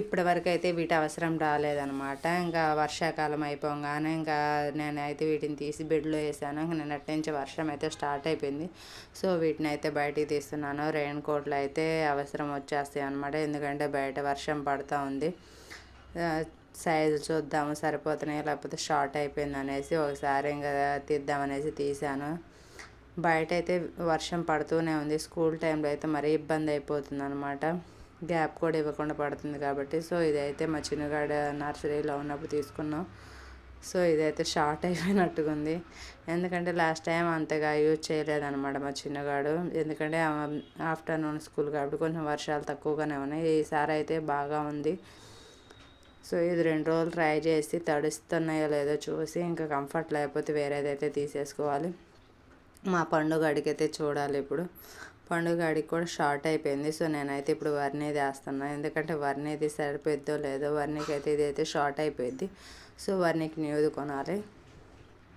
ఇప్పటి వరకు అయితే వీటి అవసరం రాలేదనమాట. ఇంకా వర్షాకాలం అయిపోగానే ఇంకా నేనైతే వీటిని తీసి బెడ్లో వేసాను. ఇంక నిన్నటి నుంచి వర్షం అయితే స్టార్ట్ అయిపోయింది. సో వీటిని అయితే బయటికి తీస్తున్నాను. రెయిన్ కోట్లు అయితే అవసరం వచ్చేస్తాయి అనమాట, ఎందుకంటే బయట వర్షం పడుతూ ఉంది. సైజు చూద్దాము సరిపోతున్నాయి లేకపోతే షార్ట్ అయిపోయింది అనేసి ఒకసారి ఇంకా తీద్దామనేసి తీసాను. బయట అయితే వర్షం పడుతూనే ఉంది. స్కూల్ టైంలో అయితే మరీ ఇబ్బంది అయిపోతుంది అనమాట, గ్యాప్ కూడా ఇవ్వకుండా పడుతుంది కాబట్టి. సో ఇదైతే మా చిన్నగాడ నర్సరీలో ఉన్నప్పుడు తీసుకున్నాం. సో ఇదైతే షార్ట్ అయిపోయినట్టుగా ఉంది, ఎందుకంటే లాస్ట్ టైం అంతగా యూజ్ చేయలేదన్నమాట మా చిన్నగాడు, ఎందుకంటే ఆఫ్టర్నూన్ స్కూల్ కాబట్టి కొంచెం వర్షాలు తక్కువగానే ఉన్నాయి. ఈసారి అయితే బాగా ఉంది. సో ఇది 2 రోజులు ట్రై చేసి తడుస్తున్నాయో లేదో చూసి ఇంకా కంఫర్ట్ లేకపోతే వేరేదైతే తీసేసుకోవాలి. మా పండుగ అడిగైతే చూడాలి ఇప్పుడు. పండుగ అడిగి కూడా షార్ట్ అయిపోయింది. సో నేనైతే ఇప్పుడు వర్ణీది వేస్తున్నాను, ఎందుకంటే వర్ణీది సరిపోద్దో లేదో. వర్ణీకి అయితే ఇదైతే షార్ట్ అయిపోయింది. సో వర్ణీకి న్యూది కొనాలి.